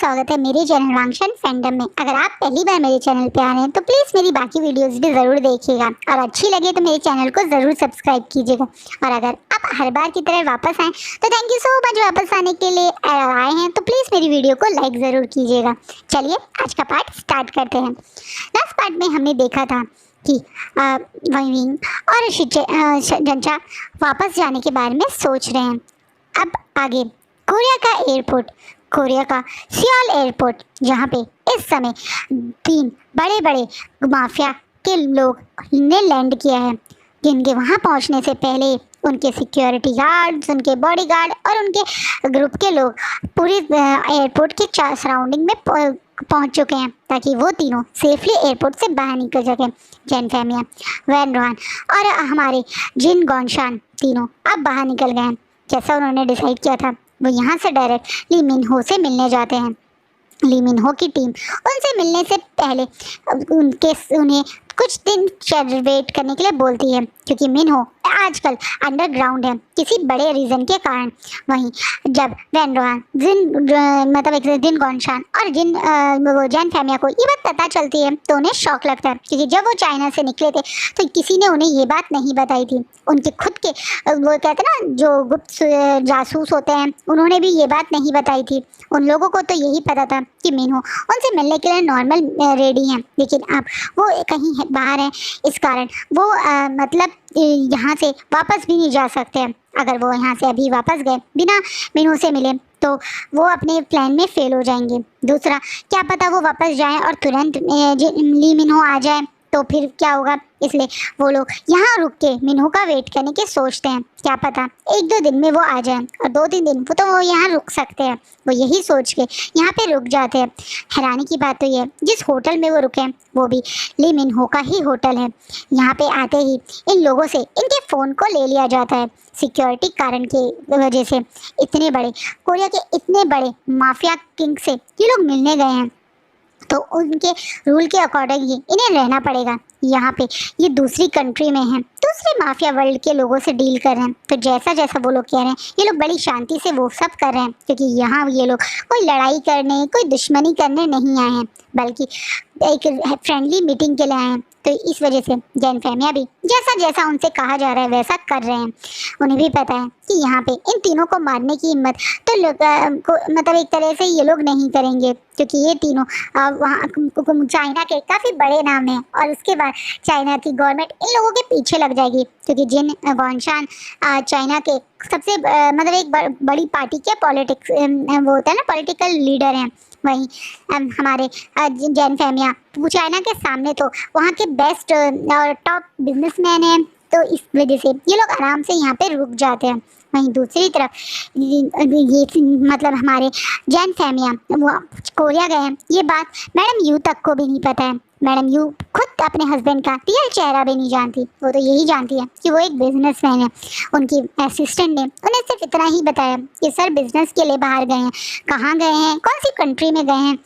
स्वागत है मेरे चैनल वांगशन फैंडम में। अगर आप पहली बार मेरे चैनल पे आ रहे हैं तो प्लीज़ मेरी बाकी वीडियोस भी ज़रूर देखिएगा और अच्छी लगे तो मेरे चैनल को ज़रूर सब्सक्राइब कीजिएगा। और अगर आप हर बार की तरह वापस आएँ तो थैंक यू सो मच वापस आने के लिए। आए हैं तो प्लीज़ मेरी वीडियो को लाइक ज़रूर कीजिएगा। चलिए आज का पार्ट स्टार्ट करते हैं। लास्ट पार्ट में हमने देखा था कि विंग और जंचा वापस जाने के बारे में सोच रहे हैं। अब आगे कोरिया का एयरपोर्ट, कोरिया का सियोल एयरपोर्ट, जहाँ पे इस समय 3 बड़े बड़े माफिया के लोग ने लैंड किया है, जिनके वहाँ पहुँचने से पहले उनके सिक्योरिटी गार्ड्स, उनके बॉडीगार्ड और उनके ग्रुप के लोग पूरी एयरपोर्ट के सराउंडिंग में पहुँच चुके हैं ताकि वो तीनों सेफली एयरपोर्ट से बाहर निकल सकें। जैन फैमिया, वैन रोहान और हमारे जिन गॉनशान तीनों अब बाहर निकल गए हैं। जैसा उन्होंने डिसाइड किया था, वो यहाँ से डायरेक्ट ली मिनहो से मिलने जाते हैं। ली मिनहो की टीम उनसे मिलने से पहले उन्हें कुछ दिन वेट करने के लिए बोलती है, क्योंकि मिनहो आजकल अंडरग्राउंड है किसी बड़े रीज़न के कारण। वहीं जब वैन रोहान जिन गॉनशान और वो जैन फैमिया को ये बात पता चलती है तो उन्हें शौक लगता है, क्योंकि जब वो चाइना से निकले थे तो किसी ने उन्हें ये बात नहीं बताई थी। उनके खुद के वो कहते हैं ना, जो गुप्त जासूस होते हैं, उन्होंने भी ये बात नहीं बताई थी। उन लोगों को तो यही पता था कि मिनहो उनसे मिलने के लिए नॉर्मल रेडी हैं, लेकिन अब वो कहीं बाहर हैं, इस कारण वो यहाँ से वापस भी नहीं जा सकते हैं। अगर वो यहाँ से अभी वापस गए बिना मिनहो से मिले तो वो अपने प्लान में फेल हो जाएंगे। दूसरा, क्या पता वो वापस जाएं और तुरंत ली मिनहो आ जाए तो फिर क्या होगा, इसलिए वो लोग यहाँ रुक के मिनहो का वेट करने के सोचते हैं। क्या पता 1-2 दिन में वो आ जाए और 2-3 दिन वो यहाँ रुक सकते हैं। वो यही सोच के यहाँ पे रुक जाते हैं। हैरानी की बात तो ये है, जिस होटल में वो रुके हैं वो भी ली मिनहो का ही होटल है। यहाँ पे आते ही इन लोगों से इनके फ़ोन को ले लिया जाता है। सिक्योरिटी कारण की वजह से इतने बड़े कोरिया के इतने बड़े माफिया किंग से ये लोग मिलने गए हैं, तो उनके रूल के अकॉर्डिंग ही इन्हें रहना पड़ेगा। यहाँ पे ये दूसरी कंट्री में हैं, दूसरे माफिया वर्ल्ड के लोगों से डील कर रहे हैं। तो जैसा जैसा वो लोग कह रहे हैं, ये लोग बड़ी शांति से वो सब कर रहे हैं, क्योंकि यहाँ ये लोग कोई लड़ाई करने, कोई दुश्मनी करने नहीं आए हैं, बल्कि एक फ्रेंडली मीटिंग के लिए आए हैं। तो इस वजह से जैन फैमिया भी जैसा जैसा उनसे कहा जा रहा है वैसा कर रहे हैं। उन्हें भी पता है कि यहाँ पे इन तीनों को मारने की हिम्मत तो एक तरह से ये लोग नहीं करेंगे, क्योंकि ये तीनों वहाँ चाइना के काफ़ी बड़े नाम हैं और उसके बाद चाइना की गवर्नमेंट इन लोगों के पीछे लग जाएगी, क्योंकि जिन गॉनशान चाइना के सबसे एक बड़ी पार्टी के पॉलिटिक्स वो होता है ना, पॉलिटिकल लीडर हैं। वहीं हमारे जैन फैमिया चाइना के सामने तो वहाँ के बेस्ट और टॉप बिजनेसमैन हैं, तो इस वजह से ये लोग आराम से यहाँ पे रुक जाते हैं। वहीं दूसरी तरफ ये हमारे जैन फैमिया वो कोरिया गए हैं, ये बात मैडम यू तक को भी नहीं पता है। मैडम यू खुद अपने हस्बैंड का रियल चेहरा भी नहीं जानती। वो तो यही जानती है कि वो एक बिजनेसमैन है। उनकी असिस्टेंट ने उन्हें सिर्फ इतना ही बताया कि सर बिजनेस के लिए बाहर गए हैं, कहाँ गए हैं, कौन सी कंट्री में गए हैं,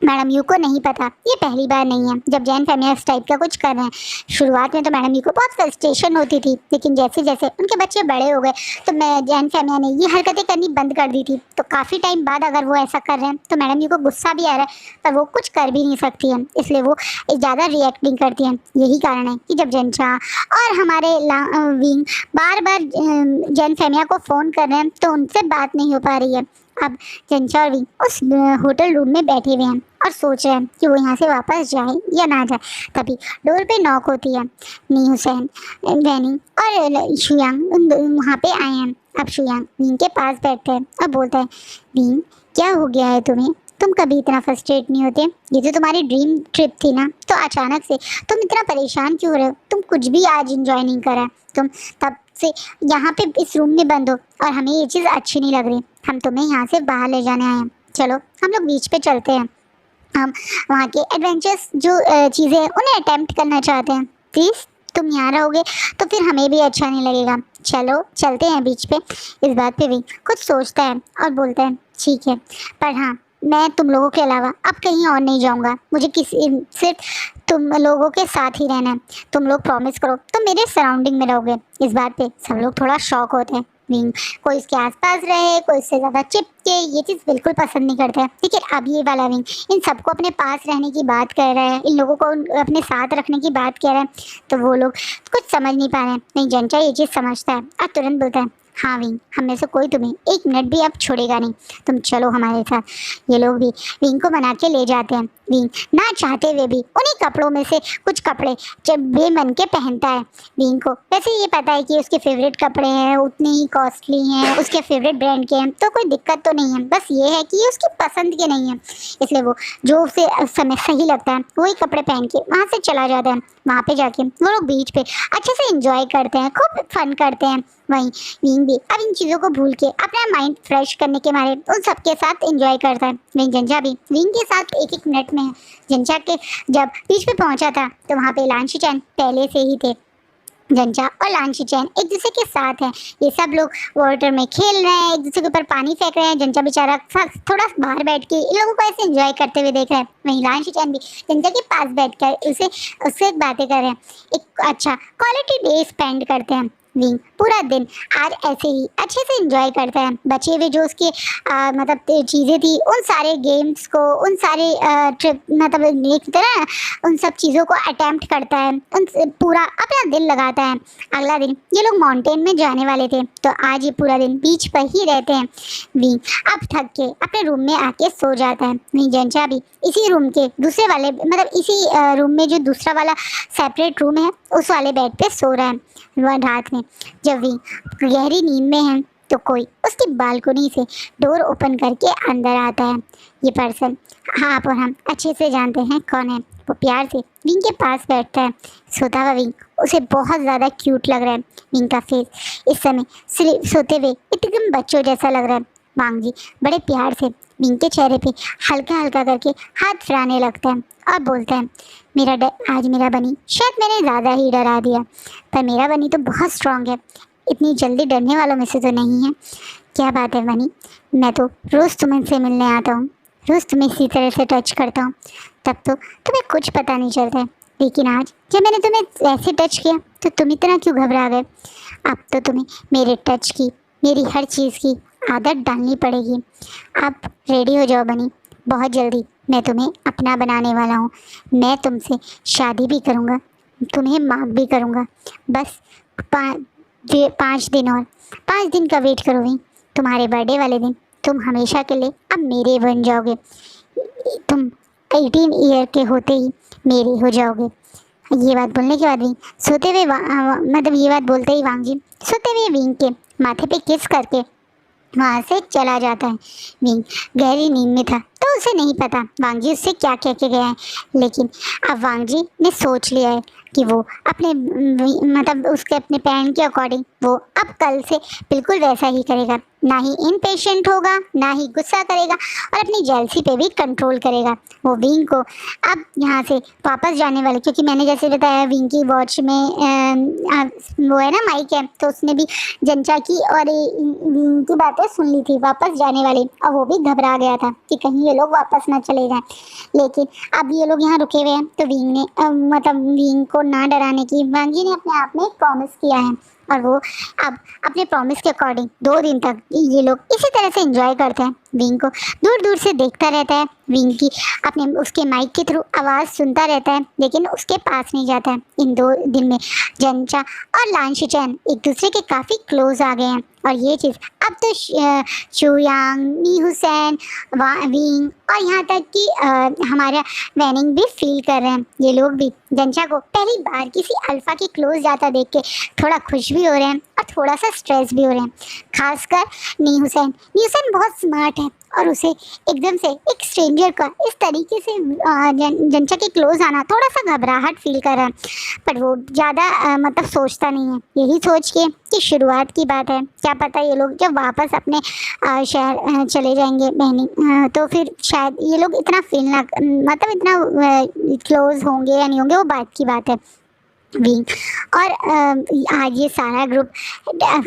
मैडम यू को नहीं पता। ये पहली बार नहीं है जब जैन फैमिया इस टाइप का कुछ कर रहे हैं। शुरुआत में तो मैडम यू को बहुत फ्रस्ट्रेशन होती थी, लेकिन जैसे जैसे उनके बच्चे बड़े हो गए तो जैन फैमिया ने ये हरकतें करनी बंद कर दी थी। तो काफ़ी टाइम बाद अगर वो ऐसा कर रहे हैं तो मैडम यू को गुस्सा भी आ रहा है, पर वो कुछ कर भी नहीं सकती है, इसलिए वो ज़्यादा रिएक्ट नहीं करती हैं। यही कारण है कि जब जनचा और हमारे विंग बार बार जैन फैमिया को फ़ोन कर रहे हैं तो उनसे बात नहीं हो पा रही है। अब जंचा और विंग उस होटल रूम में बैठे हुए हैं और सोच रहे हैं कि वो यहाँ से वापस जाए या ना जाए। तभी डोर पे नॉक होती है। नी हुसैन, वैनी और शुयांग वहाँ पे आए हैं। अब शुयांग विंग के पास बैठते हैं और बोलता है, विंग क्या हो गया है तुम्हें, तुम कभी इतना फ्रस्ट्रेट नहीं होते। ये तो तुम्हारी ड्रीम ट्रिप थी ना, तो अचानक से तुम इतना परेशान क्यों हो रहे हो। तुम कुछ भी आज इंजॉय नहीं करा, तुम तब से यहाँ पे इस रूम में बंद हो और हमें ये चीज़ अच्छी नहीं लग रही। हम तुम्हें यहाँ से बाहर ले जाने आए हैं, चलो हम लोग बीच पे चलते हैं। हम वहाँ के एडवेंचर्स जो चीज़ें उन्हें अटेम्प्ट करना चाहते हैं। प्लीज़ तुम यहाँ रहोगे तो फिर हमें भी अच्छा नहीं लगेगा, चलो चलते हैं बीच पे। इस बात पे भी कुछ सोचता है और बोलता है, ठीक है, पर हाँ मैं तुम लोगों के अलावा अब कहीं और नहीं जाऊँगा। मुझे सिर्फ तुम लोगों के साथ ही रहना है। तुम लोग प्रॉमिस करो तुम मेरे सराउंडिंग में रहोगे। इस बात पे सब लोग थोड़ा शॉक होते हैं। विंग कोई उसके आसपास रहे, कोई उससे ज़्यादा चिपके, ये चीज़ बिल्कुल पसंद नहीं करता है। ठीक है, अब ये वाला विंग इन सबको अपने पास रहने की बात कर रहा है, इन लोगों को अपने साथ रखने की बात कह रहा है, तो वो लोग कुछ समझ नहीं पा रहे हैं। नहीं, जंचा ये चीज़ समझता है और तुरंत बोलता है, हाँ विंग, हम में से कोई तुम्हें एक मिनट भी अब छोड़ेगा नहीं, तुम चलो हमारे साथ। ये लोग भी विंग को मना के ले जाते हैं। विंग ना चाहते हुए भी उन्हीं कपड़ों में से कुछ कपड़े जब बेमन के पहनता है। विंग को वैसे ये पता है कि उसके फेवरेट कपड़े हैं, उतने ही कॉस्टली हैं, उसके फेवरेट ब्रांड के हैं, तो कोई दिक्कत तो नहीं है, बस ये है कि ये उसकी पसंद के नहीं है। इसलिए वो जो उसे उस समय सही लगता है वही कपड़े पहन के वहाँ से चला जाता है। वहाँ पे जाके वो लोग बीच पे अच्छे से इंजॉय करते हैं, खूब फन करते हैं। वहीं विंग भी अब इन चीज़ों को भूल के अपना माइंड फ्रेश करने के मारे उन सबके साथ एंजॉय करता है। वहीं जंजा भी विंग के साथ एक एक मिनट में है। जंजा के जब बीच पे पहुंचा था तो वहाँ पे लांशीचैन पहले से ही थे। जंजा और लांशीचैन एक दूसरे के साथ हैं। ये सब लोग वाटर में खेल रहे हैं, एक दूसरे के ऊपर पानी फेंक रहे हैं। जंजा बेचारा थोड़ा बाहर बैठ के इन लोगों को ऐसे एंजॉय करते हुए देख रहा है। वहीं लांशीचैन भी जंजा के पास बैठ कर उससे बातें कर रहे हैं। एक अच्छा क्वालिटी डे स्पेंड करते हैं। विंग पूरा दिन आज ऐसे ही अच्छे से एंजॉय करता है। बचे हुए जो उसके मतलब चीज़ें थी, उन सारे गेम्स को, उन सारे ट्रिप मतलब एक तरह उन सब चीज़ों को अटेम्प्ट करता है, उन पूरा अपना दिल लगाता है। अगला दिन ये लोग माउंटेन में जाने वाले थे, तो आज ये पूरा दिन बीच पर ही रहते हैं। विंग अब थक के अपने रूम में आके सो जाता है। वहीं जंचा भी इसी रूम के दूसरे वाले मतलब इसी रूम में जो दूसरा वाला सेपरेट रूम है उस वाले बेड पे सो रहा है। वह रात में जब विंग गहरी नींद में है तो कोई उसकी बालकनी से डोर ओपन करके अंदर आता है। ये पर्सन आप और हम अच्छे से जानते हैं कौन है। वो प्यार से विंग के पास बैठता है। सोता हुआ विंग उसे बहुत ज़्यादा क्यूट लग रहा है। विंग का फेस इस समय सोते हुए एकदम बच्चों जैसा लग रहा है। वांग जी बड़े प्यार से विंग के चेहरे पे हल्का हल्का करके हाथ फिराने लगता है और बोलता है, मेरा डर आज मेरा बनी शायद मैंने ज़्यादा ही डरा दिया, पर मेरा बनी तो बहुत स्ट्रांग है, इतनी जल्दी डरने वालों में से तो नहीं है। क्या बात है बनी, मैं तो रोज़ तुमसे मिलने आता हूँ, रोज़ तुम्हें इसी तरह से टच करता हूँ, तब तो तुम्हें कुछ पता नहीं चलता है, लेकिन आज जब मैंने तुम्हें ऐसे टच किया तो तुम इतना क्यों घबरा गए। अब तो तुम्हें मेरे टच की, मेरी हर चीज़ की आदत डालनी पड़ेगी। अब रेडी हो जाओ बनी, बहुत जल्दी मैं तुम्हें अपना बनाने वाला हूँ। मैं तुमसे शादी भी करूँगा, तुम्हें माफ़ भी करूँगा। बस 5 दिन और 5 दिन का वेट करो भाई, तुम्हारे बर्थडे वाले दिन तुम हमेशा के लिए अब मेरे बन जाओगे। तुम 18 ईयर के होते ही मेरे हो जाओगे। ये बात बोलने के बाद भी सोते हुए मतलब ये बात बोलते ही वांग जी सोते हुए विंग के माथे पे किस करके वहाँ से चला जाता है। विंग गहरी नींद में था तो उसे नहीं पता वांग जी उससे क्या कह के गया है, लेकिन अब वांग जी ने सोच लिया है कि वो अपने मतलब उसके अपने प्लान के अकॉर्डिंग वो अब कल से बिल्कुल वैसा ही करेगा। ना ही इम्पेशेंट होगा, ना ही गुस्सा करेगा और अपनी जेलसी पे भी कंट्रोल करेगा। वो विंग को अब यहाँ से वापस जाने वाले, क्योंकि मैंने जैसे बताया विंग की वॉच में वो है ना माइक है, तो उसने भी जंचा की और विंग की बातें सुन ली थी वापस जाने वाली, और वो भी घबरा गया था कि कहीं ये लोग वापस ना चले जाएं। लेकिन अब ये लोग यहाँ रुके हुए हैं तो विंग ने मतलब विंग को ना डराने की वांग जी ने अपने आप में प्रॉमिस किया है, और वो अब अपने प्रॉमिस के अकॉर्डिंग 2 दिन तक ये लोग इसी तरह से एंजॉय करते हैं। विंग को दूर दूर से देखता रहता है, विंग की अपने उसके माइक के थ्रू आवाज़ सुनता रहता है, लेकिन उसके पास नहीं जाता है। इन 2 दिन में जंचा और लांशीचैन एक दूसरे के काफ़ी क्लोज आ गए हैं, और ये चीज़ अब तो चुयांग, नी हुसैन, विंग और यहाँ तक कि हमारा वैनिंग भी फील कर रहे हैं। ये लोग भी जंचा को पहली बार किसी अल्फ़ा के क्लोज जाता देख के थोड़ा खुश भी हो रहे हैं और थोड़ा सा स्ट्रेस भी हो रहे हैं। खासकर नी हुसैन बहुत स्मार्ट है और उसे एकदम से एक स्ट्रेंजर का इस तरीके से जंचा के क्लोज आना थोड़ा सा घबराहट फील कर रहा है, पर वो ज़्यादा मतलब सोचता नहीं है। यही सोच के कि शुरुआत की बात है, क्या पता ये लोग जब वापस अपने शहर चले जाएंगे बहनी तो फिर शायद ये लोग इतना फील ना मतलब इतना क्लोज होंगे या नहीं होंगे, वो बात की बात है। विंग। और आज ये सारा ग्रुप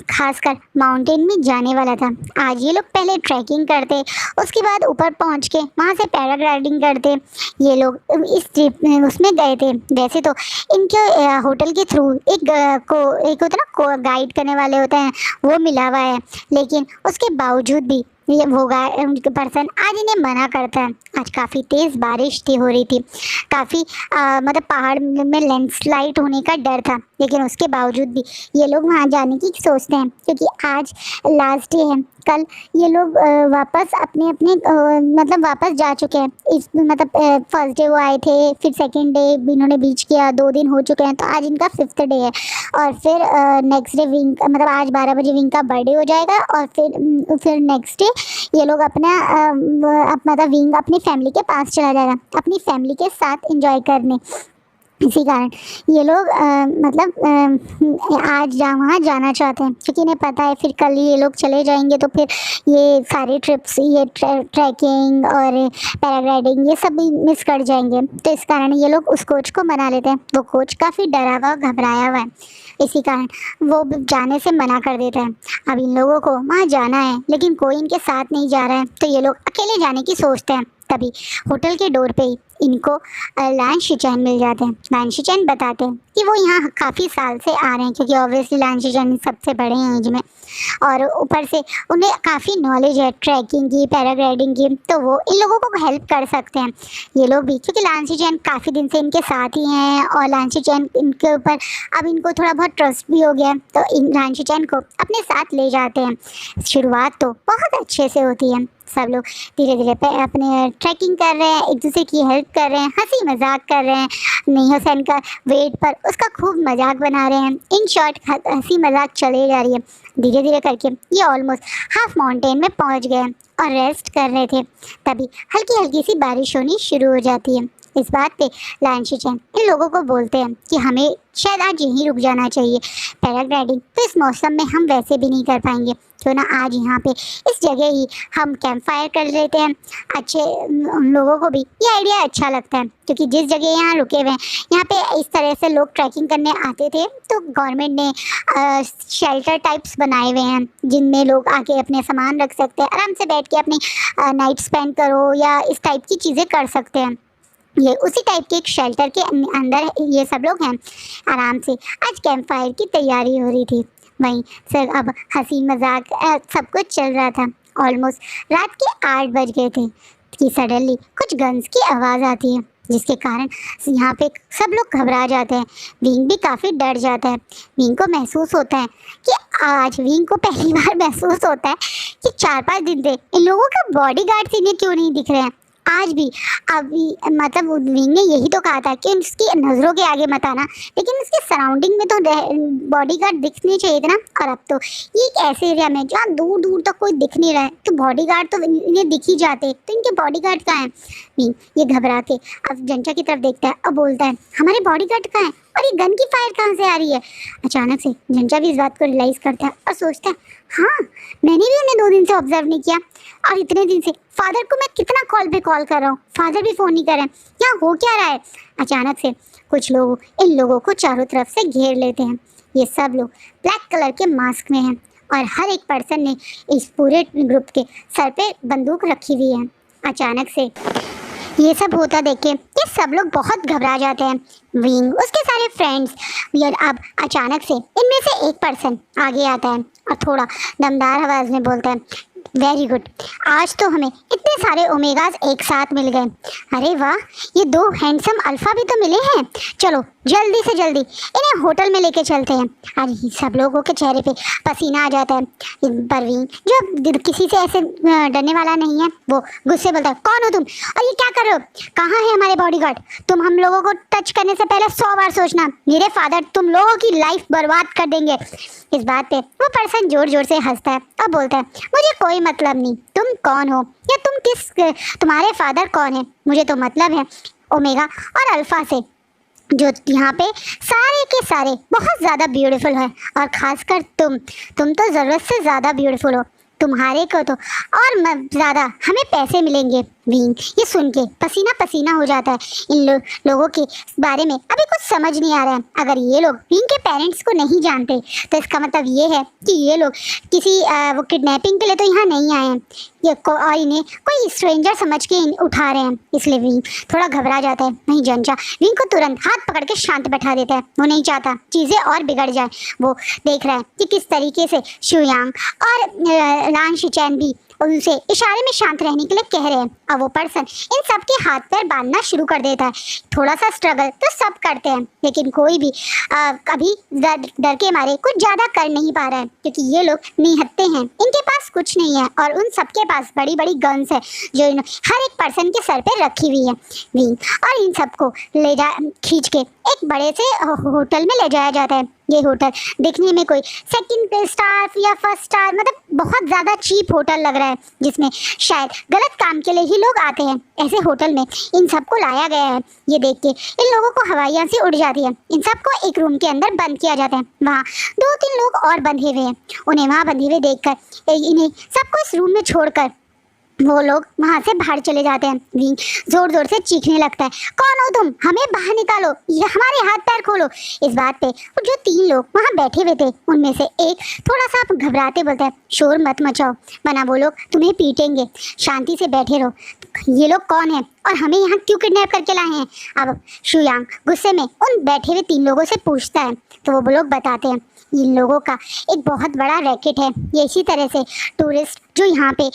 खासकर माउंटेन में जाने वाला था। आज ये लोग पहले ट्रैकिंग करते, उसके बाद ऊपर पहुंच के वहाँ से पैराग्लाइडिंग करते। ये लोग इस ट्रिप में उसमें गए थे। वैसे तो इनके होटल के थ्रू एक होता ना को गाइड करने वाले होते हैं, वो मिला हुआ है, लेकिन उसके बावजूद भी ये वो पर्सन आज इन्हें मना करता है। आज काफ़ी तेज़ बारिश थी, हो रही थी, काफ़ी मतलब पहाड़ में लैंडस्लाइड होने का डर था, लेकिन उसके बावजूद भी ये लोग वहाँ जाने की सोचते हैं, क्योंकि आज लास्ट डे है। कल ये लोग वापस अपने अपने मतलब वापस जा चुके हैं। इस मतलब फर्स्ट डे वो आए थे, फिर सेकंड डे इन्होंने बीच किया, 2 दिन हो चुके हैं, तो आज इनका 5th डे है। और फिर नेक्स्ट डे विंग मतलब आज 12 बजे विंग का बर्थडे हो जाएगा। और फिर नेक्स्ट डे ये लोग अपना मतलब विंग अपनी फैमिली के पास चला जाएगा, अपनी फैमिली के साथ एंजॉय करने। इसी कारण ये लोग आज वहाँ जाना चाहते हैं, क्योंकि इन्हें पता है फिर कल ये लोग चले जाएंगे तो फिर ये सारे ट्रिप्स, ये ट्रैकिंग और पैराग्लाइडिंग ये सब भी मिस कर जाएंगे। तो इस कारण ये लोग उस कोच को मना लेते हैं। वो कोच काफ़ी डरा हुआ घबराया हुआ है, इसी कारण वो जाने से मना कर देता है। अब इन लोगों को वहाँ जाना है, लेकिन कोई इनके साथ नहीं जा रहा है, तो ये लोग अकेले जाने की सोचते हैं। तभी होटल के डोर पे ही इनको लान शिचैन मिल जाते हैं। लान शिचैन बताते हैं कि वो यहाँ काफ़ी साल से आ रहे हैं, क्योंकि ऑब्वियसली लान शिचैन सबसे बड़े हैं एज में, और ऊपर से उन्हें काफ़ी नॉलेज है ट्रैकिंग की, पैराग्लाइडिंग की, तो वो इन लोगों को हेल्प कर सकते हैं ये लोग भी, क्योंकि लान शिचैन काफ़ी दिन से इनके साथ ही हैं। और लान शिचैन इनके ऊपर अब इनको थोड़ा बहुत ट्रस्ट भी हो गया है, तो इन लान शिचैन को अपने साथ ले जाते हैं। शुरुआत तो बहुत अच्छे से होती है, सब लोग धीरे धीरे अपने ट्रैकिंग कर रहे हैं, एक दूसरे की हेल्प कर रहे हैं, हंसी मजाक कर रहे हैं। नहीं हुसैन का वेट पर उसका खूब मजाक बना रहे हैं। इन शॉर्ट हंसी मजाक चले जा रही है। धीरे धीरे करके ये ऑलमोस्ट हाफ माउंटेन में पहुंच गए और रेस्ट कर रहे थे। तभी हल्की हल्की सी बारिश होनी शुरू हो जाती है। इस बात पे लान शिचैन इन लोगों को बोलते हैं कि हमें शायद आज यहीं रुक जाना चाहिए। पैराग्लाइडिंग तो इस मौसम में हम वैसे भी नहीं कर पाएंगे, क्यों ना आज यहाँ पे इस जगह ही हम कैंप फायर कर लेते हैं। अच्छे उन लोगों को भी ये आइडिया अच्छा लगता है, क्योंकि जिस जगह यहाँ रुके हुए हैं यहाँ पे इस तरह से लोग ट्रैकिंग करने आते थे, तो गवर्नमेंट ने शेल्टर टाइप्स बनाए हुए हैं, जिनमें लोग आके अपने सामान रख सकते हैं, आराम से बैठ के अपनी नाइट स्पेंड करो या इस टाइप की चीज़ें कर सकते हैं। ये उसी टाइप के एक शेल्टर के अंदर ये सब लोग हैं। आराम से आज कैंप फायर की तैयारी हो रही थी। वहीं सर अब हंसी मजाक सब कुछ चल रहा था। ऑलमोस्ट रात के 8 बज गए थे कि सडनली कुछ गन्स की आवाज़ आती है, जिसके कारण यहाँ पे सब लोग घबरा जाते हैं। विंग भी काफ़ी डर जाता है। विंग को महसूस होता है कि आज विंग को पहली बार महसूस होता है कि 4-5 दिन से इन लोगों का बॉडीगार्ड इन्हें क्यों नहीं दिख रहे हैं। आज भी अभी मतलब विंग ने यही तो कहा था कि उसकी नज़रों के आगे मत आना, लेकिन उसके सराउंडिंग में तो बॉडीगार्ड दिखने चाहिए थे ना। और अब तो ये एक ऐसे एरिया में जहाँ दूर दूर तक कोई दिख नहीं रहा है, तो बॉडीगार्ड तो इन्हें दिख ही जाते, तो इनके बॉडीगार्ड कहाँ हैं। विंग ये घबरा के अब जंचा की तरफ देखता है और बोलता है हमारे बॉडीगार्ड कहाँ हैं, और ये गन की फायर कहाँ से आ रही है। अचानक से जंचा भी इस बात को रियलाइज़ करता है और सोचता है हाँ, मैंने भी उन्हें 2 दिन से ऑब्जर्व नहीं किया, और इतने दिन से फादर को मैं कितना कॉल पे कॉल कर रहा हूँ, फादर भी फ़ोन नहीं कर रहे हैं, यहाँ हो क्या रहा है। अचानक से कुछ लोग इन लोगों को चारों तरफ से घेर लेते हैं। ये सब लोग ब्लैक कलर के मास्क में हैं, और हर एक पर्सन ने इस पूरे ग्रुप के सर पे बंदूक रखी हुई है। अचानक से ये सब होता देख के ये सब लोग बहुत घबरा जाते हैं। विंग, उसके सारे फ्रेंड्स, यार अब अचानक से इनमें से एक पर्सन आगे आता है और थोड़ा दमदार आवाज़ में बोलता है वेरी गुड, आज तो हमें इतने सारे ओमेगाज एक साथ मिल गए। अरे वाह, ये 2 हैंडसम अल्फ़ा भी तो मिले हैं। चलो जल्दी से जल्दी इन्हें होटल में लेके चलते हैं। अरे सब लोगों के चेहरे पे पसीना आ जाता है। परवीन जो किसी से ऐसे डरने वाला नहीं है, वो गुस्से बोलता है कौन हो तुम, और ये क्या कर रहे हो, कहाँ है हमारे बॉडीगार्ड। तुम हम लोगों को टच करने से पहले 100 बार सोचना, मेरे फादर तुम लोगों की लाइफ बर्बाद कर देंगे। इस बात पे वो पर्सन जोर जोर से हंसता है और बोलता है मुझे कोई मतलब नहीं तुम कौन हो या तुम्हारे फादर कौन है, मुझे तो मतलब है ओमेगा और अल्फा से, जो यहाँ पे सारे के सारे बहुत ज़्यादा ब्यूटीफुल है, और ख़ासकर तुम तो ज़रूरत से ज़्यादा ब्यूटीफुल हो। तुम्हारे को तो और ज़्यादा हमें पैसे मिलेंगे, विंग ये सुन के पसीना पसीना हो जाता है। इन लोगों के बारे में अभी कुछ समझ नहीं आ रहा है। अगर ये लोग विंग के पेरेंट्स को नहीं जानते तो इसका मतलब ये है कि ये लोग किसी वो किडनैपिंग के लिए तो यहाँ नहीं आए हैं, और इन्हें कोई स्ट्रेंजर समझ के उठा रहे हैं। इसलिए विंग थोड़ा घबरा जाता है। वहीं जंचा विंग को तुरंत हाथ पकड़ के शांत बैठा देता है। वो नहीं चाहता चीज़ें और बिगड़ जाए। वो देख रहा है कि किस तरीके से शुयांग और लान शिचैन भी उनसे इशारे में शांत रहने के लिए कह रहे हैं। अब वो पर्सन इन सब के हाथ पैर बांधना शुरू कर देता है। थोड़ा सा स्ट्रगल तो सब करते हैं, लेकिन कोई भी कभी डर के मारे कुछ ज़्यादा कर नहीं पा रहा है, क्योंकि ये लोग निहत्थे हैं। इनके पास कुछ नहीं है और उन सबके पास बड़ी बड़ी गन्स है जो हर एक पर्सन के सर पे रखी हुई है। विंग और इन सबको ले जा खींच के एक बड़े से होटल में ले जाया जाता है। ये होटल दिखने में कोई सेकंड स्टार या फर्स्ट स्टार मतलब बहुत ज़्यादा चीप होटल लग रहा है, जिसमें शायद गलत काम के लिए ही लोग आते हैं। ऐसे होटल में इन सबको लाया गया है। ये देख के इन लोगों को हवाइयाँ से उड़ जाती है। इन सबको एक रूम के अंदर बंद किया जाता है। वहाँ 2-3 लोग और बंधे हुए हैं। उन्हें वहाँ बंधे हुए देखकर इन्हें सबको इस रूम में छोड़कर वो लोग वहाँ से बाहर चले जाते हैं। विंग जोर जोर से चीखने लगता है, कौन हो तुम, हमें बाहर निकालो, ये हमारे हाथ पैर खोलो। इस बात पे जो 3 लोग वहाँ बैठे हुए थे उनमें से एक थोड़ा सा घबराते बोलता है, शोर मत मचाओ वरना वो लोग तुम्हें पीटेंगे, शांति से बैठे रहो। ये लोग कौन है और हमें यहाँ क्यों किडनैप करके लाए हैं? अब शुयांग गुस्से में उन बैठे हुए 3 लोगों से पूछता है, तो वो लोग बताते हैं इन लोगों का एक बहुत बड़ा रैकेट है। ये इसी तरह से टूरिस्ट जो यहाँ पे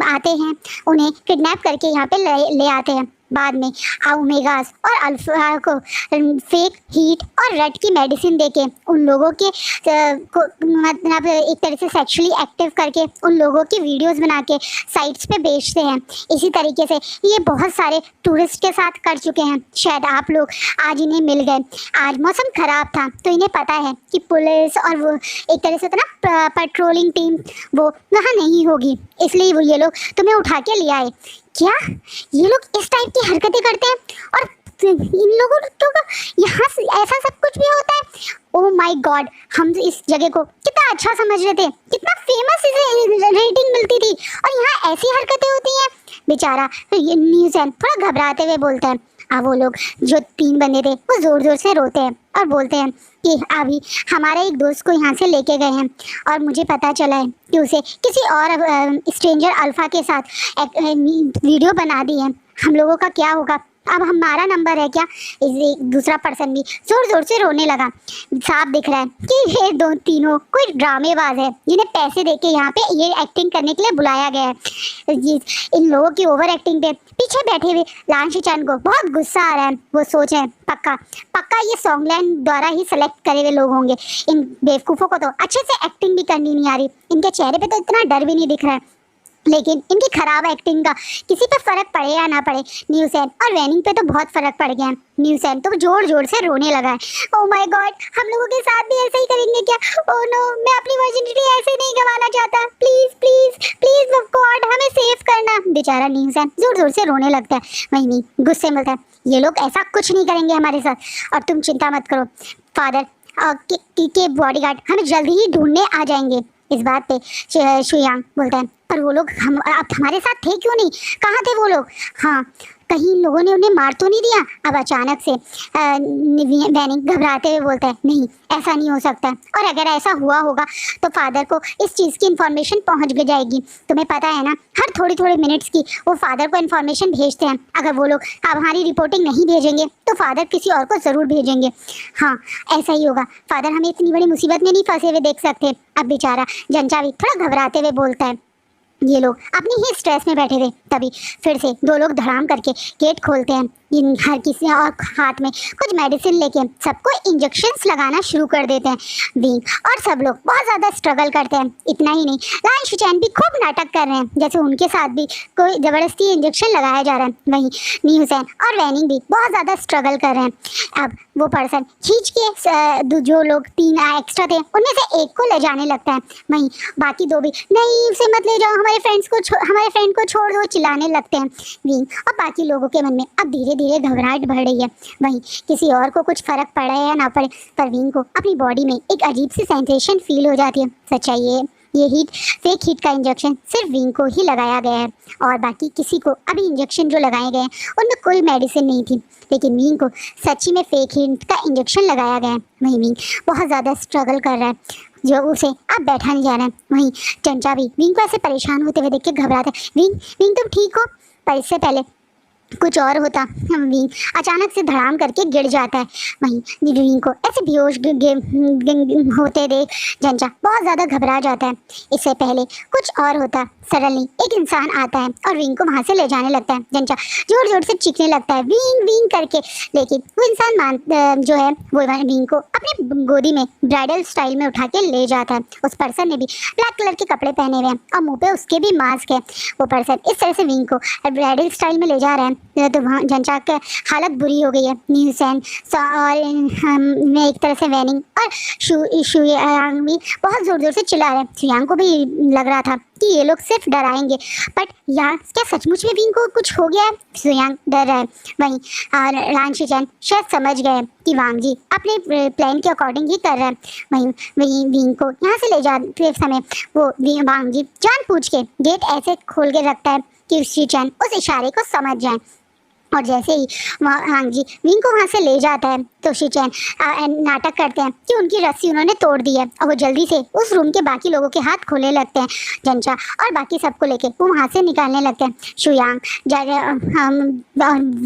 आते हैं उन्हें किडनैप करके यहाँ पे ले आते हैं। बाद में ओमेगास और अल्फा को फेक हीट और रट की मेडिसिन देके उन लोगों के मतलब एक तरह से सेक्सुअली एक्टिव करके उन लोगों की वीडियोस बना के साइट्स पे बेचते हैं। इसी तरीके से ये बहुत सारे टूरिस्ट के साथ कर चुके हैं। शायद आप लोग आज इन्हें मिल गए। आज मौसम ख़राब था तो इन्हें पता है कि पुलिस और वो एक तरह से होता ना पेट्रोलिंग टीम वो वहाँ नहीं होगी, इसलिए वो ये लोग तुम्हें उठा के ले आए। क्या ये लोग इस टाइप की हरकतें करते हैं और इन लोगों तो यहाँ ऐसा सब कुछ भी होता है? ओह माय गॉड, हम इस जगह को कितना अच्छा समझ रहे थे, कितना फेमस इसे रेटिंग मिलती थी और यहाँ ऐसी हरकतें होती हैं। बेचारा न्यूज़ैन थोड़ा घबराते हुए बोलता है। अब वो लोग जो 3 बंदे थे वो ज़ोर ज़ोर से रोते हैं और बोलते हैं कि अभी हमारे एक दोस्त को यहाँ से लेके गए हैं और मुझे पता चला है कि उसे किसी और स्ट्रेंजर अल्फ़ा के साथ एक वीडियो बना दी है। हम लोगों का क्या होगा? अब हमारा नंबर है क्या? एक दूसरा पर्सन भी ज़ोर ज़ोर से रोने लगा। साफ दिख रहा है कि ये तीनों कोई ड्रामेबाज है जिन्हें पैसे देके यहाँ पे ये एक्टिंग करने के लिए बुलाया गया है। इन लोगों की ओवर एक्टिंग पे पीछे बैठे हुए लान शिचैन को बहुत गुस्सा आ रहा है। वो सोच रहे हैं पक्का पक्का ये सॉन्गलैंड द्वारा ही सेलेक्ट करे हुए लोग होंगे। इन बेवकूफ़ों को तो अच्छे से एक्टिंग भी करनी नहीं आ रही। इनके चेहरे पे तो इतना डर भी नहीं दिख रहा है, लेकिन इनकी खराब एक्टिंग का किसी पे फर्क पड़े या ना पड़े, न्यूज़ैन और वैनिंग पे तो बहुत फर्क पड़ गया है। न्यूज़ैन तो जोर जोर से रोने लगा है। ओह माय गॉड, हम लोगों के साथ भी ऐसे ही करेंगे क्या? ओह नो, मैं अपनी वर्जिनिटी ऐसे नहीं गंवाना चाहता। प्लीज़ प्लीज़ प्लीज़ गॉड हमें सेव करना। बेचारा न्यूज़ैन जोर जोर से रोने लगता है। वहीं नहीं गुस्से में बोलता है, ये लोग ऐसा कुछ नहीं करेंगे हमारे साथ और तुम चिंता मत करो, फादर के बॉडीगार्ड हमें जल्दी ही ढूंढने आ जाएंगे। इस बात पे शुयांग बोलता है, पर वो लोग हमारे साथ थे क्यों नहीं? कहाँ थे वो लोग? हाँ, कहीं लोगों ने उन्हें मार तो नहीं दिया? अब अचानक से वैनिंग घबराते हुए बोलता है, नहीं ऐसा नहीं हो सकता, और अगर ऐसा हुआ होगा तो फादर को इस चीज़ की इन्फॉर्मेशन पहुंच जाएगी। तुम्हें पता है ना, हर थोड़ी मिनट्स की वो फादर को इन्फॉर्मेशन भेजते हैं। अगर वो लोग हमारी रिपोर्टिंग नहीं भेजेंगे तो फादर किसी और को ज़रूर भेजेंगे। हाँ ऐसा ही होगा, फादर हमें इतनी बड़ी मुसीबत में नहीं फंसे हुए देख सकते। अब बेचारा जंचा भी थोड़ा घबराते हुए बोलता है। ये लोग अपनी ही स्ट्रेस में बैठे थे, तभी फिर से 2 लोग धड़ाम करके गेट खोलते हैं। इन हर किसी और हाथ में कुछ मेडिसिन लेके सबको इंजेक्शंस लगाना शुरू कर देते हैं। विंग और सब लोग बहुत ज़्यादा स्ट्रगल करते हैं। इतना ही नहीं, लान शिचैन भी खूब नाटक कर रहे हैं जैसे उनके साथ भी कोई ज़बरदस्ती इंजेक्शन लगाया जा रहा है। वहीं न्यूज़ैन और वैनिंग भी बहुत ज़्यादा स्ट्रगल कर रहे हैं। अब वो पर्सन खींच के जो लोग 3 एक्स्ट्रा थे उनमें से एक को ले जाने लगता है। वहीं बाकी 2 भी नहीं उसे मत ले जाओ, हमारे फ्रेंड को छोड़ दो, चिल्लाने लगते हैं। विंग और बाकी लोगों के मन में अब धीरे धीरे घबराहट बढ़ रही है। वहीं किसी और को कुछ फर्क पड़ा है या ना पड़े, पर विंग को अपनी बॉडी में एक अजीब सी सेंसेशन फील हो जाती है। सच्चाई ये ये हीट फेक हीट का इंजेक्शन सिर्फ विंग को ही लगाया गया है और बाकी किसी को अभी इंजेक्शन जो लगाए गए हैं उनमें कोई मेडिसिन नहीं थी, लेकिन विंग को सच्ची में फेक हीट का इंजेक्शन लगाया गया है। वहीं विंग बहुत ज़्यादा स्ट्रगल कर रहा है, जो उसे अब बैठा नहीं जा रहा है। वहीं चंचा भी विंग को ऐसे परेशान होते हुए देख के घबराता है। विंग विंग तुम ठीक हो? पर इससे पहले कुछ और होता, विंग अचानक से धड़ाम करके गिर जाता है। वहीं विंग को ऐसे बेहोश होते देख चंचा बहुत ज़्यादा घबरा जाता है। इससे पहले कुछ और होता, सडनली एक इंसान आता है और विंग को वहाँ से ले जाने लगता है। चंचा जोर जोर से चीखने लगता है विंग विंग करके, लेकिन वो इंसान जो है वो विंग को अपनी गोदी में ब्राइडल स्टाइल में उठा के ले जाता है। उस पर्सन ने भी ब्लैक कलर के कपड़े पहने हुए हैं और मुंह पे उसके भी मास्क है। वो पर्सन इस तरह से विंग को ब्राइडल स्टाइल में ले जा रहा है तो वहाँ चंचा की हालत बुरी हो गई है। न्यूसेन और में एक तरह से वैनिंग और शुयांग भी बहुत ज़ोर ज़ोर से चिल्ला रहे हैं। शुयांग को भी लग रहा था कि ये लोग सिर्फ डराएंगे, बट यहाँ क्या सचमुच में विंग को कुछ हो गया है? शुयांग डर रहा है। वहीं रान शिचैन शायद समझ गए कि वांग जी अपने प्लान के अकॉर्डिंग ही कर रहे हैं। वहीं विंग को यहाँ से ले जाते समय वो वांग जी जानबूझ के गेट ऐसे खोल के रखता है कि शिचैन उस इशारे को समझ जाए, और जैसे ही वांग जी विंग को वहाँ से ले जाता है तो शिचैन नाटक करते हैं कि उनकी रस्सी उन्होंने तोड़ दी है और वो जल्दी से उस रूम के बाकी लोगों के हाथ खोलने लगते हैं। चंचा और बाकी सबको लेके वो वहाँ से निकालने लगते हैं। शुयांग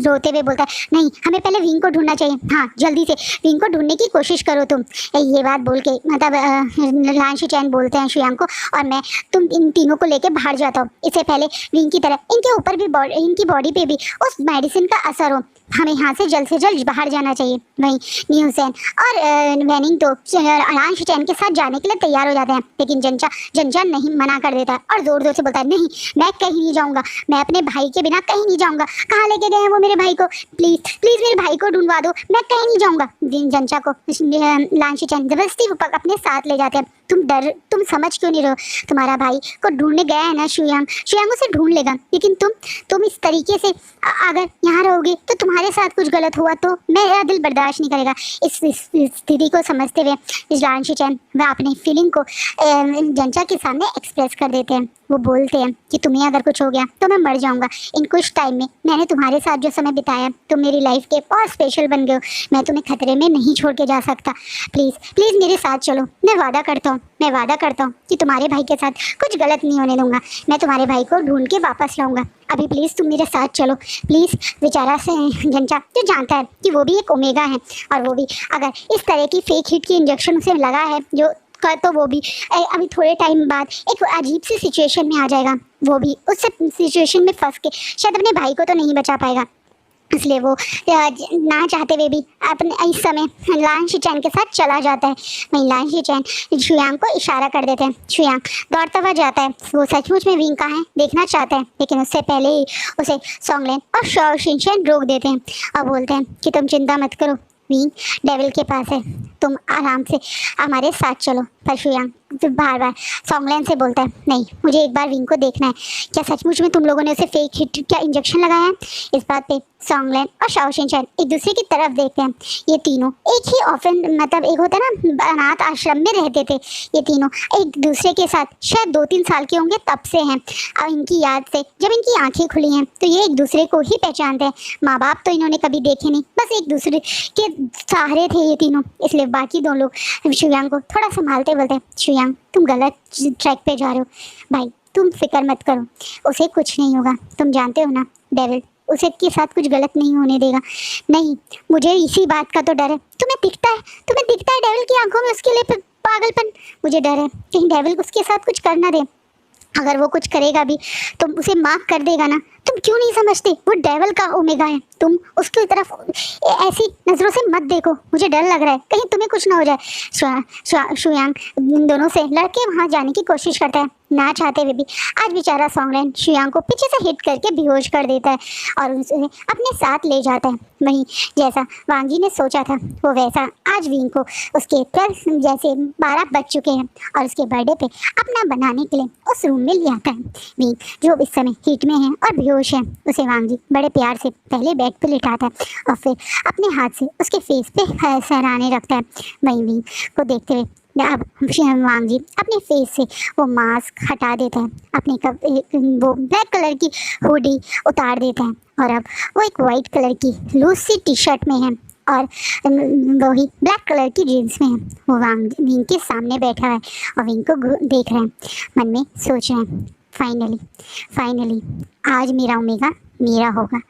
रोते हुए बोलता है नहीं, हमें पहले विंग को ढूंढना चाहिए। हाँ, जल्दी से विंग को ढूंढने की कोशिश करो तुम। ये बात बोल के मतलब लान शिचैन बोलते हैं शुयांग को, और मैं तुम इन तीनों को लेके बाहर जाता हूँ। इससे पहले विंग की तरह इनके ऊपर भी इनकी बॉडी पे भी उस मेडिसिन का असर हो, हमें यहाँ से जल्द बाहर जाना चाहिए। वहीं न्यूसेन और वैनिंग तो लान शिचैन के साथ जाने के लिए तैयार हो जाते हैं, लेकिन जंचा नहीं मना कर देता है और जोर जोर से बोलता है नहीं, मैं कहीं नहीं जाऊँगा, मैं अपने भाई के बिना कहीं नहीं जाऊँगा। कहाँ लेके गए हैं वो मेरे भाई को? प्लीज़ प्लीज़ मेरे भाई को ढूंढवा दो, मैं कहीं नहीं जाऊँगा। जंचा को लान शिचैन जबरदस्ती अपने साथ ले जाते हैं। तुम समझ क्यों नहीं रहे हो? तुम्हारा भाई को ढूंढने गया है ना शुयांग उसे ढूंढ लेगा, लेकिन तुम इस तरीके से अगर यहाँ रहोगे तो तुम्हारे साथ कुछ गलत हुआ तो मेरा दिल बर्दाश्त नहीं करेगा। इस स्थिति को समझते हुए लान शिचैन वह अपनी फीलिंग को जंचा के सामने एक्सप्रेस कर देते हैं। वो बोलते हैं कि तुम्हें अगर कुछ हो गया तो मैं मर जाऊंगा। इन कुछ टाइम में मैंने तुम्हारे साथ जो समय बिताया, तुम मेरी लाइफ के बहुत स्पेशल बन गए हो। मैं तुम्हें खतरे में नहीं छोड़ के जा सकता। प्लीज़ प्लीज़ मेरे साथ चलो। मैं वादा करता हूँ कि तुम्हारे भाई के साथ कुछ गलत नहीं होने दूंगा। मैं तुम्हारे भाई को ढूंढ के वापस लाऊंगा। अभी प्लीज़ तुम मेरे साथ चलो प्लीज़। बेचारा से जंचा जो जानता है कि वो भी एक ओमेगा है, और वो भी अगर इस तरह की फेक हिट की इंजेक्शन उसे लगा है जो तो वो भी अभी थोड़े टाइम बाद एक अजीब सी सिचुएशन में आ जाएगा। वो भी उस सिचुएशन में फंस के शायद अपने भाई को तो नहीं बचा पाएगा, इसलिए वो ना चाहते हुए भी अपने इस समय लान शिचैन के साथ चला जाता है। वहीं लान शिचैन शुयांग को इशारा कर देते हैं। शुयांग दौड़ता हुआ जाता है। वो सचमुच में विंग कहाँ है देखना चाहते हैं, लेकिन उससे पहले ही उसे सोंगलेन और शॉ शिनचैन रोक देते हैं और बोलते हैं कि तुम चिंता मत करो, विंग डेविल के पास है, तुम आराम से हमारे साथ चलो। पर शुयांग बार बार सोंगलेन से बोलता है नहीं, मुझे एक बार विंग को देखना है। क्या सचमुच में तुम लोगों ने उसे फेक हिट क्या इंजेक्शन लगाया है? इस बात पे सोंगलेन और शॉ शिनचैन एक दूसरे की तरफ देखते हैं। ये तीनों एक ही मतलब एक होता है ना, अनाथ आश्रम में रहते थे। ये तीनों एक दूसरे के साथ शायद 2-3 साल के होंगे तब से हैं, और इनकी याद से जब इनकी आंखें खुली हैं तो ये एक दूसरे को ही पहचानते हैं। माँ बाप तो इन्होंने कभी देखे नहीं, बस एक दूसरे के सहारे थे ये तीनों। इसलिए बाकी 2 लोग शुयांग को थोड़ा संभालते बोलते हैं शुयांग तुम गलत ट्रैक पे जा रहे हो भाई, तुम फिक्र मत करो, उसे कुछ नहीं होगा। तुम जानते हो ना डेविल उसे के साथ कुछ गलत नहीं होने देगा। नहीं, मुझे इसी बात का तो डर है। तुम्हें दिखता है डेविल की आंखों में उसके लिए पागलपन। मुझे डर है कहीं डेविल उसके साथ कुछ कर ना दे। अगर वो कुछ करेगा भी तो उसे माफ़ कर देगा ना। तुम क्यों नहीं समझते, वो डेविल का ओमेगा है। तुम उसकी तरफ ऐसी नज़रों से मत देखो, मुझे डर लग रहा है कहीं तुम्हें कुछ ना हो जाए। शुयांग इन दोनों से लड़के वहाँ जाने की कोशिश करता है, ना चाहते हुए भी। आज बेचारा सोंगलेन शुयांग को पीछे से हिट करके बेहोश कर देता है और उसे अपने साथ ले जाता है। वहीं जैसा वांग जी ने सोचा था वो वैसा आज विंग को उसके 12 जैसे 12 बज चुके हैं और उसके बर्थडे पे अपना बनाने के लिए उस रूम में ले आता है। विंग जो इस समय हीट में है और बेहोश है, उसे वांग जी बड़े प्यार से पहले बेड पे लिटाता है और फिर अपने हाथ से उसके फेस पे सहराने रखता है। वहीं विंग को देखते हुए अब वांग जी अपने फेस से वो मास्क हटा देता है, अपने वो ब्लैक कलर की हुडी उतार देता है, और अब वो एक वाइट कलर की लूज सी टी शर्ट में है और वही ब्लैक कलर की जीन्स में है। वो विंग के सामने बैठा है और विंग को देख रहे हैं, मन में सोच रहे हैं, फाइनली फाइनली आज मेरा ओमेगा मेरा होगा।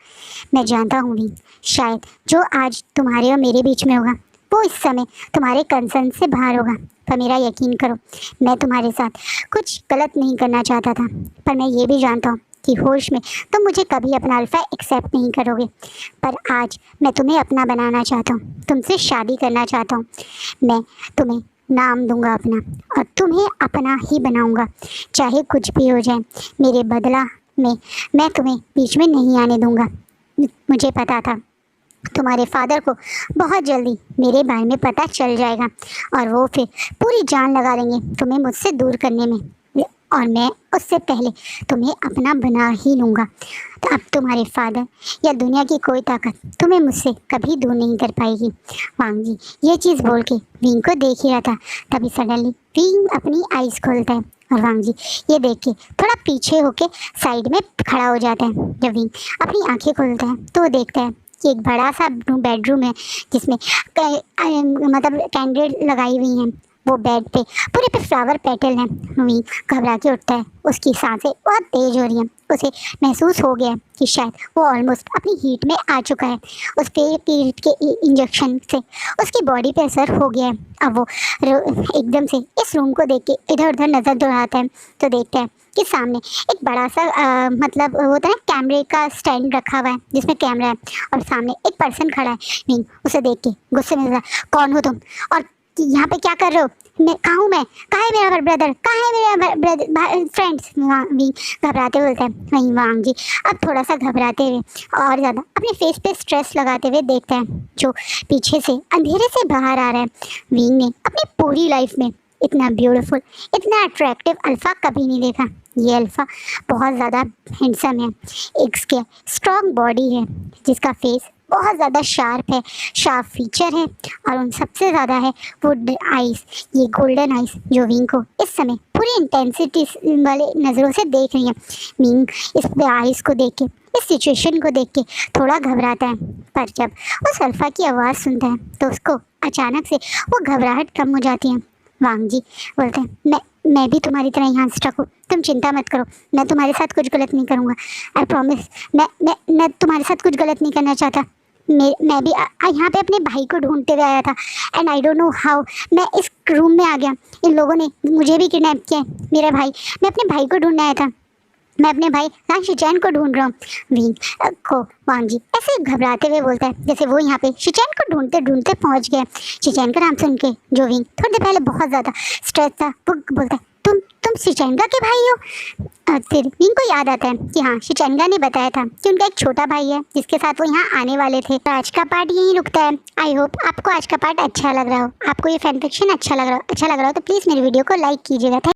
मैं जानता हूँ विंग, शायद जो आज तुम्हारे और मेरे बीच में होगा वो इस समय तुम्हारे कंसर्न से बाहर होगा, पर मेरा यकीन करो, मैं तुम्हारे साथ कुछ गलत नहीं करना चाहता था, पर मैं ये भी जानता हूँ कि होश में तुम मुझे कभी अपना अल्फा एक्सेप्ट नहीं करोगे। पर आज मैं तुम्हें अपना बनाना चाहता हूँ, तुमसे शादी करना चाहता हूँ। मैं तुम्हें नाम दूंगा अपना और तुम्हें अपना ही बनाऊंगा, चाहे कुछ भी हो जाए। मेरे बदला में मैं तुम्हें बीच में नहीं आने दूंगा। मुझे पता था तुम्हारे फादर को बहुत जल्दी मेरे बारे में पता चल जाएगा और वो फिर पूरी जान लगा देंगे तुम्हें मुझसे दूर करने में, और मैं उससे पहले तुम्हें अपना बना ही लूँगा। तो अब तुम्हारे फादर या दुनिया की कोई ताकत तुम्हें मुझसे कभी दूर नहीं कर पाएगी। वांग जी ये चीज़ बोल के विंग को देख ही रहा था, तभी सडनली विंग अपनी आइज़ खोलता है और वांग जी ये देख के थोड़ा पीछे होके साइड में खड़ा हो जाता है। जब विंग अपनी आंखें खोलता है तो वो देखता है कि एक बड़ा सा बेडरूम है जिसमें मतलब कैंडल लगाई हुई हैं। वो बेड पे पूरे पे फ्लावर पेटल हैं। वहीं घबरा के उठता है, उसकी सांसें बहुत तेज हो रही हैं। उसे महसूस हो गया कि शायद वो ऑलमोस्ट अपनी हीट में आ चुका है। उस पे हीट के इंजेक्शन से उसकी बॉडी पे असर हो गया है। अब वो एकदम से इस रूम को देख के इधर उधर नज़र दौड़ाता है तो देखता है कि सामने एक बड़ा सा मतलब होता है कैमरे का स्टैंड रखा हुआ है जिसमें कैमरा है, और सामने एक पर्सन खड़ा है। विंग उसे देख के गुस्से में कौन हो तुम और यहाँ पे क्या कर रहे हो? मैं कहाँ हूँ? मैं कहाँ है मेरा ब्रदर? कहाँ है मेरा ब्रदर फ्रेंड्स? विंग घबराते हुए बोलता है। वहीं वांग जी अब थोड़ा सा घबराते हुए और ज़्यादा अपने फेस पे स्ट्रेस लगाते हुए देखते हैं जो पीछे से अंधेरे से बाहर आ रहा है। विंग ने अपनी पूरी लाइफ में इतना ब्यूटीफुल, इतना अट्रैक्टिव अल्फ़ा कभी नहीं देखा। ये अल्फ़ा बहुत ज़्यादा हैंडसम है, इसके स्ट्रॉन्ग बॉडी है, जिसका फेस बहुत ज़्यादा शार्प फीचर है, और उन सबसे ज़्यादा है वो आइज़, ये गोल्डन आइज़ जो विंग को इस समय पूरी इंटेंसिटी वाले नज़रों से देख रही है। विंग इस आइज़ को देख के, इस सिचुएशन को देख के थोड़ा घबराता है, पर जब उस अल्फ़ा की आवाज़ सुनता है तो उसको अचानक से वो घबराहट कम हो जाती है। वांग जी बोलते हैं, मैं भी तुम्हारी तरह यहाँ स्टक हूँ, तुम चिंता मत करो, मैं तुम्हारे साथ कुछ गलत नहीं करूँगा, आई प्रॉमिस। मैं तुम्हारे साथ कुछ गलत नहीं करना चाहता। मैं भी यहाँ पे अपने भाई को ढूंढते हुए आया था, and I don't know how मैं इस रूम में आ गया। इन लोगों ने मुझे भी किडनैप किया है, मेरा भाई, मैं अपने भाई को ढूंढने आया था, मैं अपने भाई शिचैन को ढूंढ रहा हूँ। विंग को वांग जी ऐसे घबराते हुए बोलता है जैसे वो यहाँ पे शिचैन को ढूंढते ढूंढते पहुँच गए। शिचैन का नाम सुन के जो विंग थोड़ी देर पहले बहुत ज़्यादा स्ट्रेस था, वो बोलता है तुम शिचैनगा के भाई हो? फिर विंग को याद आता है कि हाँ, शिचैनगा ने बताया था कि उनका एक छोटा भाई है जिसके साथ वो यहाँ आने वाले थे। तो आज का पार्ट यहीं रुकता है। आई होप आपको आज का पार्ट अच्छा लग रहा हो, आपको ये फैन फिक्शन अच्छा लग रहा हो तो प्लीज़ मेरी वीडियो को लाइक कीजिएगा।